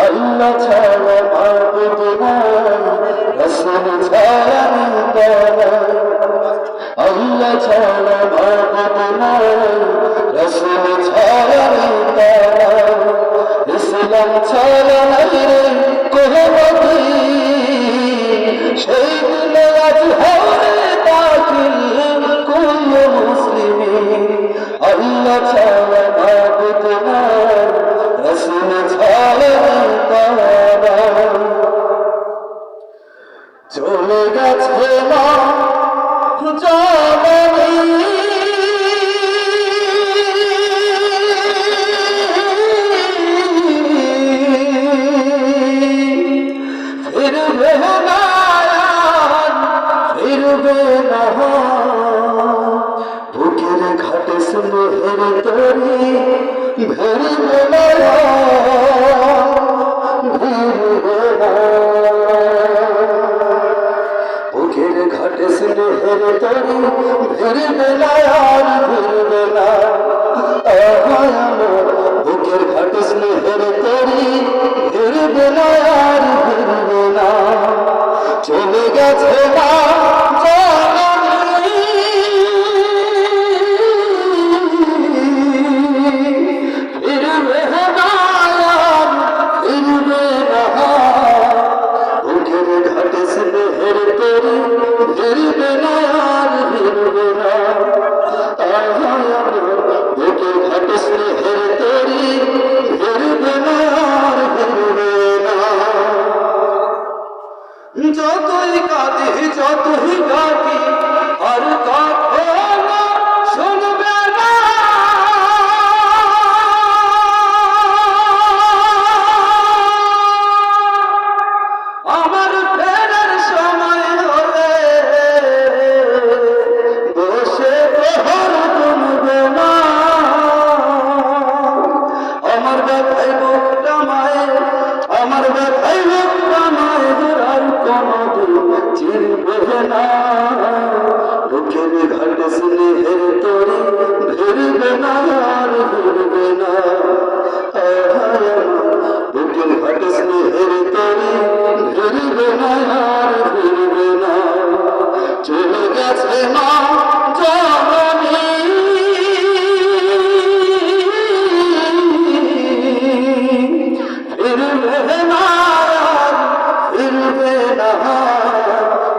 আল্লাহ ছাড়া মাবুদ নাই, রাসূল ছাড়া নেতা নাই। আল্লাহ ছাড়া মাবুদ নাই, রাসূল ছাড়া নেতা নাই। ইসলাম ছাড়া নাই রে কোনো গতি, সেই দিনে আজ হবে দাখিল কুল্লু মুসলিমিন। আল্লাহ ছাড়া মাবুদ নাই, রাসূল ছাড়া নেতা নাই। চলে গেছে মা জননী, ফিরবে না আর ফিরবে না। বুকের ঘাটে স্নেহের তরি ভেরবে না, ভেরবে না। বুকের ঘাটে স্নেহের তরি ভেরবে না আর ভেরবে না। বুকের ঘাটে স্নেহের তরি ভেরবে না আর ভেরবে না। চলে গেছে মা জননী, ফিরবে না আর ফিরবে না। বুকের ঘাটে স্নেহের তরি ভেরবে না আর ভেরবে না। বুকের ঘাটে স্নেহের তরি ভেরবে না আর ভেরবে না। যতই কাঁদি যতই ডাকি আর কখনো শুনবে না। আমার ফেরার সময় হলে বসে প্রহর গুনবে না। আমার ব্যথায় বুকটা মায়ের, আমার ব্যথায় বুকটা মায়ের আর কোনদিন চিনবে না। বুকের ঘাটে স্নেহের তরি ভেরবে না আর ভেরবে না। বুকের ঘাটে স্নেহের তরি ভেরবে না আর ভেরবে না। চলে গেছে মা জননী, ফিরবে না আর ফিরবে না।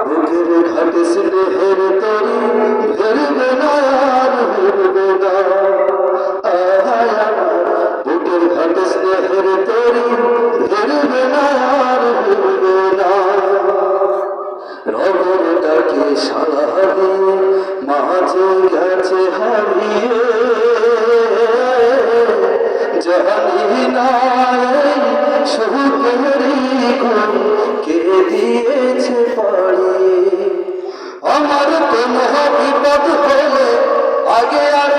বুকের ঘাটে স্নেহের তরি ভেরবে না আর ভেরবে না। বুকের ঘাটে স্নেহের তরি ভেরবে না আর ভেরবে না। রবরটাকে সারা দিয়ে মাঝে গেছে হারিয়ে, জানি না সুখেরই গুণ কে দিয়েছে পাড়ি। আমার কোনো বিপদ হলে আগে আর